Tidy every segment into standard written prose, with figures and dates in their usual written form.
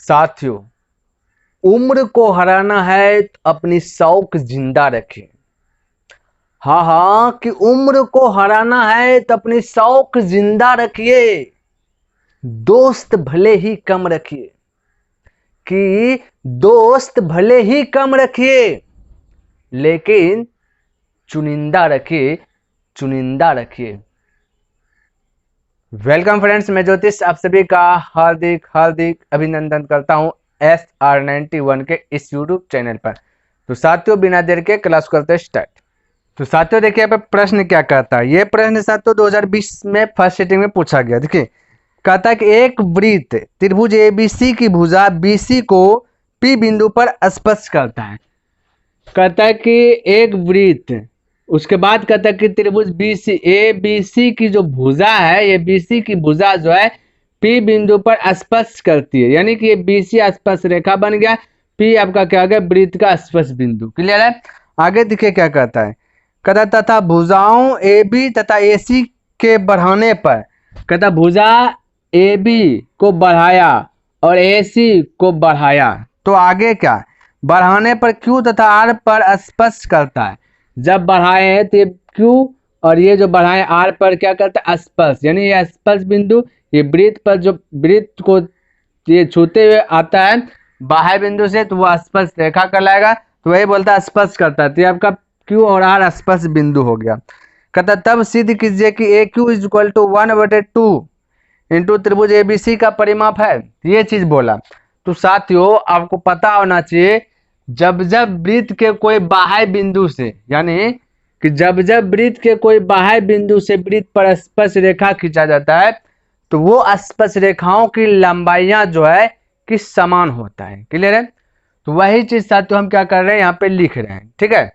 साथियों, उम्र को हराना है तो अपनी शौक जिंदा रखें। हाँ हाँ, कि उम्र को हराना है तो अपनी शौक जिंदा रखिए। दोस्त भले ही कम रखिए, कि दोस्त भले ही कम रखिए, लेकिन चुनिंदा रखिए, चुनिंदा रखिए। वेलकम फ्रेंड्स, मैं ज्योतिष आप सभी का हार्दिक हार्दिक अभिनंदन करता हूं SR91 के इस यूट्यूब चैनल पर। तो साथियों, बिना देर के क्लास करते स्टार्ट। तो साथियों देखिए, यहाँ पे प्रश्न क्या कहता है। ये प्रश्न साथियों 2020 में फर्स्ट सिटिंग में पूछा गया। देखिए, कहता है कि एक वृत्त त्रिभुज ABC की भुजा BC को P बिंदु पर स्पर्श करता है। कहता है कि एक वृत्त, उसके बाद कहता है कि त्रिभुज ABC की जो भुजा है, ये BC की भुजा जो है P बिंदु पर स्पर्श करती है, यानी कि ये BC स्पर्श रेखा बन गया। P आपका क्या हो गया, वृत्त का स्पर्श बिंदु। क्लियर है। आगे देखिए क्या कहता है। कहता तथा भुजाओं AB तथा AC के बढ़ाने पर, कहता भुजा AB को बढ़ाया और AC को बढ़ाया, तो आगे क्या, बढ़ाने पर Q तथा R पर स्पर्श करता है। जब बढ़ाए हैं तो ये Q और ये जो बढ़ाए R पर क्या करता है, स्पर्श, यानी ये स्पर्श बिंदु ये वृत्त पर, जो वृत्त को ये छूते हुए आता है बाह्य बिंदु से, तो वो स्पर्श रेखा कहलाएगा। तो वही बोलता है स्पर्श करता है। तो ये आपका Q और R स्पर्श बिंदु हो गया। कहता तब सिद्ध कीजिए कि AQ is equal to 1/2 into त्रिभुज ABC का परिमाप है। ये चीज बोला। तो साथियों, आपको पता होना चाहिए, जब जब वृत्त के कोई बाह्य बिंदु से, यानी कि जब जब वृत्त के कोई बाह्य बिंदु से वृत्त पर स्पर्श रेखा खींचा जाता है, तो वो स्पर्श रेखाओं की लंबाइयां जो है कि समान होता है। क्लियर है। तो वही चीज साथियों हम क्या कर रहे हैं, यहाँ पे लिख रहे हैं। ठीक है।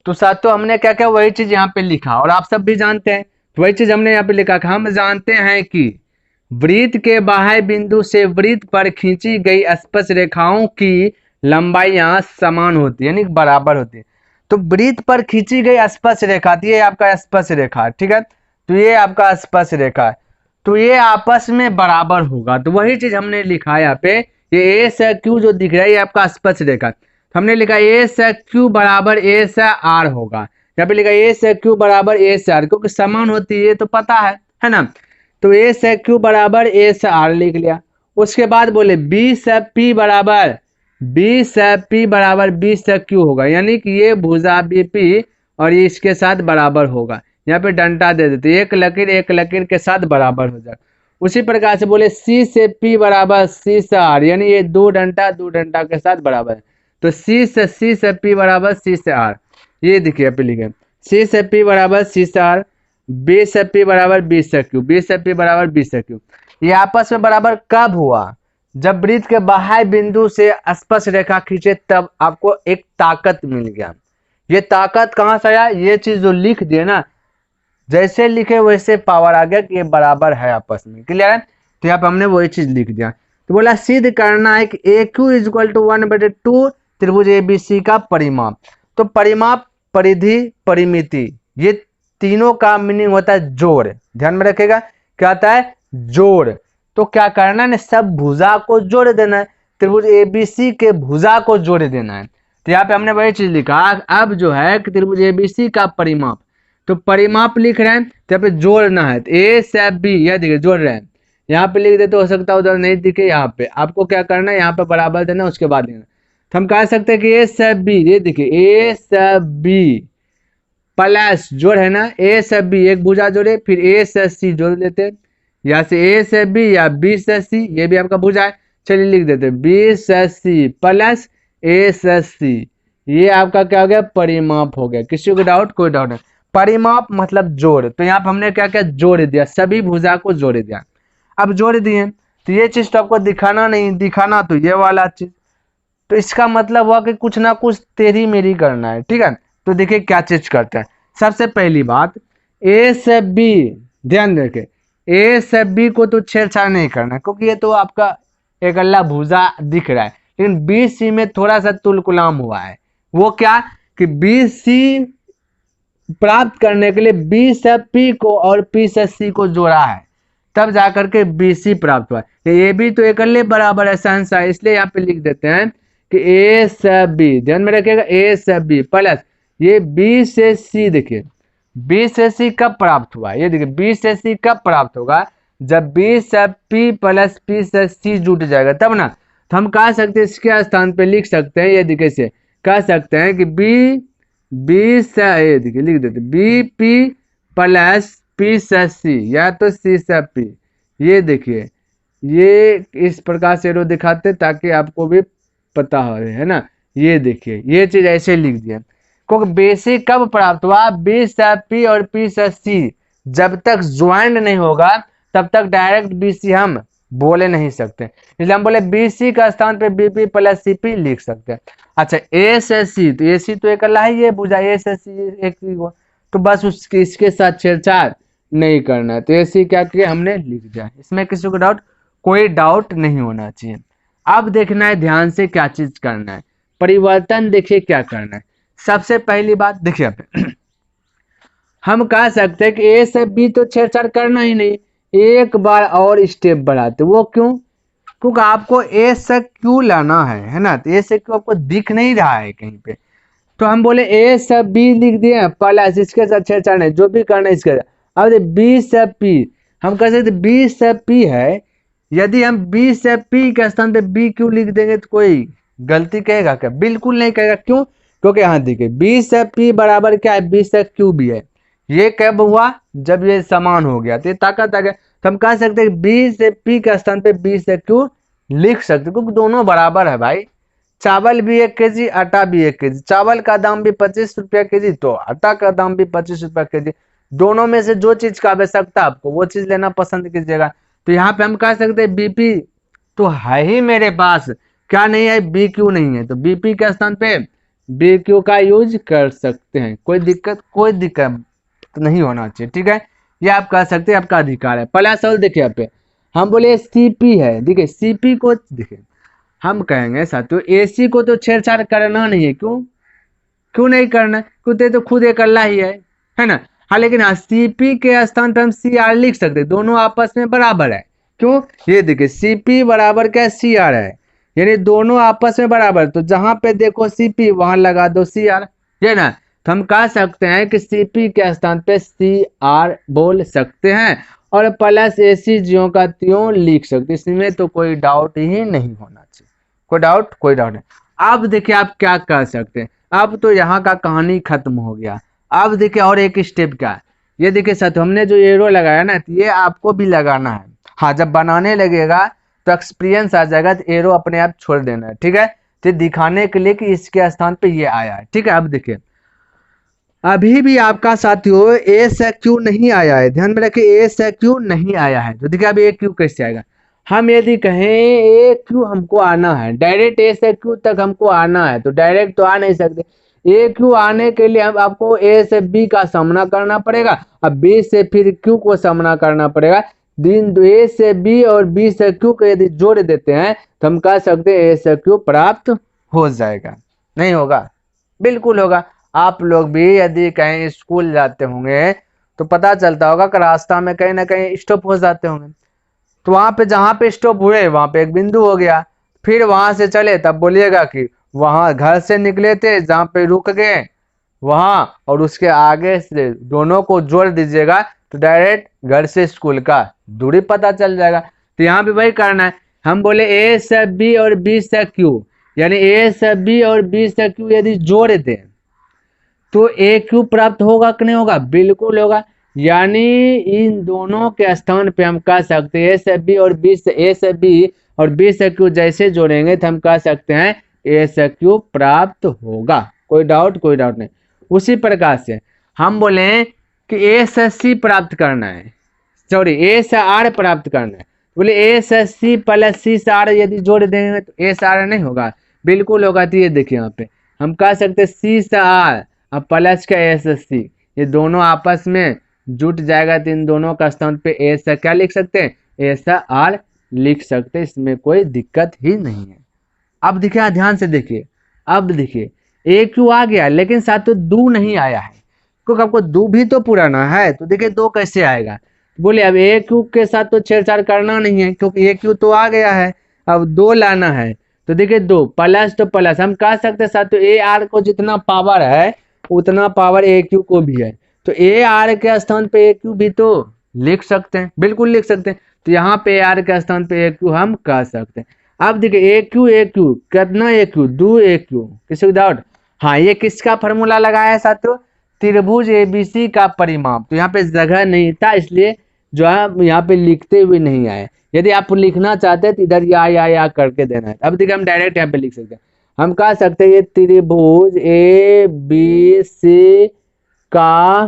तो साथियों हमने क्या क्या वही चीज यहाँ पे लिखा, और आप सब भी जानते हैं। तो वही चीज हमने यहाँ पे लिखा कि हम जानते हैं कि वृत्त के बाह्य बिंदु से वृत्त पर खींची गई स्पर्श रेखाओं की लंबाइयां समान होती है, यानी बराबर होती है। तो वृत्त पर खींची गई स्पर्श रेखा, ये आपका स्पर्श रेखा, ठीक है। तो ये आपका स्पर्श रेखा है, तो ये आपस में बराबर होगा। तो वही चीज हमने लिखा है यहाँ पे, ये ए से क्यू जो दिख रहा है, ये आपका स्पर्श रेखा। तो हमने लिखा ए से क्यू बराबर ए से आर होगा। यहाँ पे लिखा ए से क्यू बराबर ए से आर, क्योंकि समान होती है, ये तो पता है ना। तो ए से क्यू बराबर ए से आर लिख लिया। उसके बाद बोले बी से पी बराबर बी से पी बराबर बी से क्यू होगा, यानी कि ये भुजा BP और ये इसके साथ बराबर होगा। यहाँ पे डंडा दे देते, एक लकीर के साथ बराबर हो जाए। उसी प्रकार से बोले C से P बराबर C से R, यानी ये दो डंडा के साथ बराबर है। तो C से P बराबर C से R, ये देखिए पे लिखे C से P बराबर C से R, B से P बराबर B से Q, B से P बराबर B से Q। ये आपस में बराबर कब हुआ, जब वृत्त के बाह्य बिंदु से स्पर्श रेखा खींचे, तब आपको एक ताकत मिल गया। ये ताकत कहाँ से आया, ये चीज जो लिख दिए ना, जैसे लिखे वैसे पावर आ गया कि ये बराबर है आपस में। क्लियर है। तो यहाँ पे हमने वही चीज लिख दिया। तो बोला सिद्ध करना है कि AQ इज इक्वल टू 1/2 त्रिभुज ABC का परिमाप। तो परिमाप, परिधि, परिमिति, ये तीनों का मीनिंग होता है जोड़। ध्यान में रखेगा, क्या आता है, जोड़। तो क्या करना है, सब भुजा को जोड़ देना है, त्रिभुज ABC के भुजा को जोड़ देना है। तो यहाँ पे हमने वही चीज लिखा। अब जो है कि त्रिभुज ABC का परिमाप, तो परिमाप लिख रहे हैं, तो यहाँ पे जोड़ना है। तो A से B, यह देखिए जोड़ रहे हैं। यहाँ पे लिख देते, हो सकता है उधर नहीं दिखे। यहाँ पे आपको क्या करना है, यहाँ पे बराबर देना, उसके बाद लेना। तो हम कह सकते हैं कि A से B, ये देखिए A से B प्लस जोड़ है ना, A से B एक भुजा जोड़े, फिर A से C जोड़ देते, यहाँ से A से B या B से C, ये भी आपका भुजा है। चलिए लिख देते B से C प्लस A से C, ये आपका क्या हो गया, परिमाप हो गया। किसी को डाउट, कोई डाउट नहीं। परिमाप मतलब जोड़। तो यहाँ पे हमने क्या क्या जोड़ दिया, सभी भुजा को जोड़ दिया। अब जोड़ दिए, तो ये चीज तो आपको दिखाना नहीं, दिखाना तो ये वाला चीज। तो इसका मतलब हुआ कि कुछ ना कुछ तेरी मेरी करना है। ठीक है। तो देखिए क्या चीज करते हैं। सबसे पहली बात, A से B, ध्यान रखे, A से B को तो छेड़छाड़ नहीं करना, क्योंकि ये तो आपका एक अल्लाह भुजा दिख रहा है। लेकिन BC में थोड़ा सा तुलकुलाम हुआ है। वो क्या कि BC प्राप्त करने के लिए B से P को और P से C को जोड़ा है। तब जाकर के BC प्राप्त हुआ। ये भी तो एकल्ले बराबर है सहनसा, इसलिए यहाँ पे लिख देते हैं कि A सब B, ध्यान में रखिएगा A सब B प्लस ये B से C। देखिए B से C कब प्राप्त हुआ, ये देखिए B से C कब प्राप्त होगा, जब B सब P प्लस P से C जुट जाएगा तब ना। तो हम कह सकते हैं इसके स्थान पे लिख सकते हैं, ये देखिए से कह सकते हैं कि B से, ये देखिए लिख देते BP प्लस P से C या तो C से P। ये देखिए ये इस प्रकार से एरो दिखाते ताकि आपको भी पता हो, है ना। ये देखिए ये चीज ऐसे लिख दिया, क्योंकि बेसिक कब प्राप्त हुआ, B से P और P से C जब तक ज्वाइंट नहीं होगा तब तक डायरेक्ट BC हम बोले नहीं सकते, इसलिए हम बोले BC का स्थान पे BP प्लस CP लिख सकते हैं। अच्छा A से C, तो AC तो एक अल्लाह ही है, बुझा A से C एक ही हुआ, तो बस उसके इसके साथ छेड़छाड़ नहीं करना है, तो AC क्या किया हमने लिख दिया, इसमें किसी को डाउट, कोई डाउट नहीं होना चाहिए। अब देखना है ध्यान से क्या चीज करना है, परिवर्तन देखिए क्या करना है। सबसे पहली बात देखिए हम कह सकते हैं कि A से B तो छेड़छाड़ करना ही नहीं, एक बार और स्टेप बढ़ाते, वो क्यों, क्योंकि आपको A से Q लाना है ना, तो A से Q आपको दिख नहीं रहा है कहीं पे, तो हम बोले A से B लिख दिए प्लस इसके साथ छेड़छाड़ नहीं, जो भी करना है इसके साथ। अब B से P हम कह सकते B से P है, यदि हम B से P के स्थान पे B क्यों लिख देंगे तो कोई गलती कहेगा क्या, बिल्कुल नहीं कहेगा, क्यों, क्योंकि यहाँ देखिए B से P बराबर क्या है, B से Q भी है, ये कब हुआ जब ये समान हो गया, तो ये ताकत आ गया, तो हम कह सकते हैं B से P के स्थान पे B से Q लिख सकते, क्योंकि दोनों बराबर है भाई, चावल भी 1 kg आटा भी 1 kg, चावल का दाम भी 25 रुपया kg तो आटा का दाम भी 25 रुपया kg, दोनों में से जो चीज का आवश्यकता आपको वो चीज लेना पसंद कीजिएगा। तो यहाँ पे हम कह सकते हैं BP तो है ही मेरे पास, क्या नहीं है, BQ नहीं है, तो BP के स्थान पे BQ का यूज कर सकते हैं, कोई दिक्कत तो नहीं होना चाहिए, ठीक है, ये आप कह सकते हैं, आपका अधिकार है। प्लस और देखिए यहाँ पे हम बोले CP है, देखिए CP को देखिए हम कहेंगे साथियों AC को तो छेड़छाड़ करना नहीं है, क्यों नहीं करना, क्योंकि तो खुद एक अल्लाह ही है ना। हाँ लेकिन हाँ CP के स्थान पर हम CR लिख सकते हैं, दोनों आपस में बराबर है, क्यों, ये देखिए CP बराबर क्या CR है, यानी दोनों आपस में बराबर, तो जहां पे देखो CP वहां लगा दो CR, ये ना, तो हम कह सकते हैं कि CP के स्थान पे CR बोल सकते हैं और प्लस AC ज्यों का त्यों लिख सकते, इसमें तो कोई डाउट ही नहीं होना चाहिए, कोई डाउट नहीं। अब देखिए आप क्या कर सकते हैं, अब तो यहाँ का कहानी खत्म हो गया। अब देखिए और एक स्टेप क्या है, ये देखिए साथ हमने जो एरो लगाया ना, तो ये आपको भी लगाना है, हाँ जब बनाने लगेगा तो एक्सपीरियंस आ जाएगा, तो एरो अपने आप छोड़ देना है, ठीक है, तो दिखाने के लिए कि इसके स्थान पे ये आया है, ठीक है। अब देखिए अभी भी आपका साथियों A से Q नहीं आया है, ध्यान में रखिए A से Q नहीं आया है, तो देखिए अब A Q कैसे आएगा, हम यदि कहें A Q हमको आना है, डायरेक्ट A से Q तक हमको आना है, तो डायरेक्ट तो आ नहीं सकते, A Q आने के लिए हम आपको A से B का सामना करना पड़ेगा, अब B से फिर Q को सामना करना पड़ेगा, दिन A से B और B से Q को यदि जोड़ देते हैं तो हम कह सकते हैं A से Q प्राप्त हो जाएगा, नहीं होगा, बिल्कुल होगा। आप लोग भी यदि कहीं स्कूल जाते होंगे तो पता चलता होगा कि रास्ता में कहीं ना कहीं स्टॉप हो जाते होंगे, तो वहां पे जहां पे स्टॉप हुए वहां पे एक बिंदु हो गया, फिर वहां से चले तब बोलिएगा कि वहां घर से निकले थे जहां पे रुक गए वहां, और उसके आगे से दोनों को जोड़ दीजिएगा तो डायरेक्ट घर से स्कूल का दूरी पता चल जाएगा। तो यहाँ पे वही करना है, हम बोले A से B और B से Q, यानी A से B और B से Q यदि जोड़ दें तो AQ प्राप्त होगा कि नहीं होगा, बिल्कुल होगा, यानी इन दोनों के स्थान पे हम कह सकते हैं A से B और B से Q जैसे जोड़ेंगे तो हम कह सकते हैं A से Q प्राप्त होगा, कोई डाउट नहीं। उसी प्रकार से हम बोले कि A से C प्राप्त करना है, सॉरी A से R प्राप्त करना है, बोले A से C प्लस C से R यदि जोड़ देंगे तो A से R नहीं होगा, बिल्कुल होगा। तो ये देखिए यहाँ पे हम कह सकते हैं C से R अब प्लस का A से C, ये दोनों आपस में जुट जाएगा तो इन दोनों का स्थान पे A से क्या लिख सकते हैं, A से R लिख सकते हैं, इसमें कोई दिक्कत ही नहीं है। अब देखिए ध्यान से देखिए, अब देखिए AQ आ गया लेकिन साथ तो 2 नहीं आया है, क्योंकि आपको 2 भी तो पुराना है, तो देखिए 2 कैसे आएगा, बोले अब ए क्यूब के साथ तो छेड़छाड़ करना नहीं है, क्योंकि ए क्यूब तो आ गया है, अब 2 लाना है। तो देखिए 2 प्लस तो प्लस, हम कह सकते हैं साथियों ए आर को जितना पावर है उतना पावर ए क्यू को भी है। तो ए आर के स्थान पे ए क्यू भी तो लिख सकते हैं, बिल्कुल लिख सकते हैं। तो यहाँ पे ए आर के स्थान पे ए क्यू हम कह सकते हैं। अब देखिए ए क्यू कितना ए क्यू, 2 ए क्यू, किसी को डाउट? हाँ, ये किसका फॉर्मूला लगाया है साथियों? त्रिभुज एबीसी का परिमाप। तो यहाँ पे जगह नहीं था, इसलिए जो है यहाँ पे लिखते हुए नहीं आए। यदि आप लिखना चाहते हैं तो इधर या करके देना है। अब देखिए हम डायरेक्ट यहाँ पे लिख सकते हैं, हम कह सकते हैं ये त्रिभुज ए बी सी का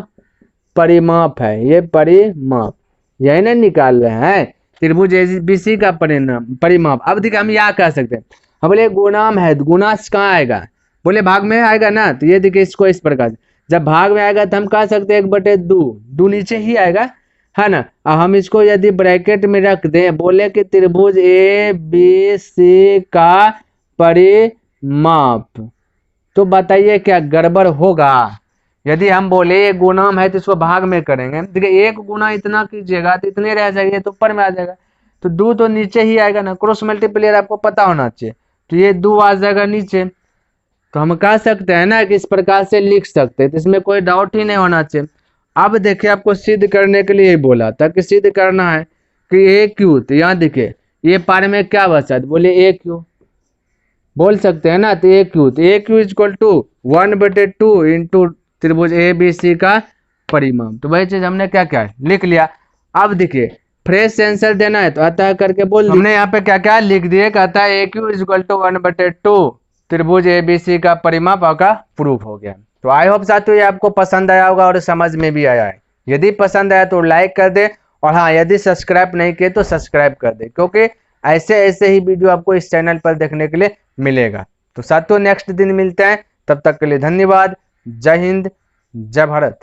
परिमाप है, ये परिमाप यही ना निकाल रहे हैं, त्रिभुज ए बी सी का परिमाप। अब देखिए हम यह कह सकते हैं, हम बोले गुणाम है, गुना कहाँ आएगा? बोले भाग में आएगा ना। तो ये देखिए इसको इस प्रकार से, जब भाग में आएगा तो हम कह सकते हैं 1/2 नीचे ही आएगा, है ना। अब हम इसको यदि ब्रैकेट में रख दें, बोले कि त्रिभुज ए बी सी का परिमाप, तो बताइए क्या गड़बड़ होगा? यदि हम बोले ये गुणाम है तो इसको भाग में करेंगे, देखिए 1 गुना इतना कीजिएगा तो इतने रह जाएंगे, तो ऊपर में आ जाएगा। तो 2 तो नीचे ही आएगा ना, क्रॉस मल्टीप्लायर आपको पता होना चाहिए। तो ये 2 आ जाएगा नीचे। तो हम कह सकते हैं ना कि इस प्रकार से लिख सकते हैं, तो इसमें कोई डाउट ही नहीं होना चाहिए। अब देखिए आपको सिद्ध करने के लिए ही बोला था कि सिद्ध करना है कि ए क्यू, तो यहाँ देखिए ये पार में क्या बचा, तो बोले ए क्यू बोल सकते हैं ना। तो ए क्यू इक्वल टू 1/2 इंटू त्रिभुज ए बी सी का परिमाप। तो वही चीज हमने क्या क्या लिख लिया। अब देखिए फ्रेश आंसर देना है तो अतः करके बोल हमने यहाँ पे क्या क्या लिख दिए, कहता है ए क्यू इक्वल टू 1/2 त्रिभुज ए बी सी का परिमाप का प्रूफ हो गया। तो आई होप साथियों ये आपको पसंद आया होगा और समझ में भी आया है। यदि पसंद आया तो लाइक कर दे, और हाँ यदि सब्सक्राइब नहीं किए तो सब्सक्राइब कर दे, क्योंकि ऐसे ऐसे ही वीडियो आपको इस चैनल पर देखने के लिए मिलेगा। तो साथियों नेक्स्ट दिन मिलते हैं, तब तक के लिए धन्यवाद। जय हिंद, जय भारत।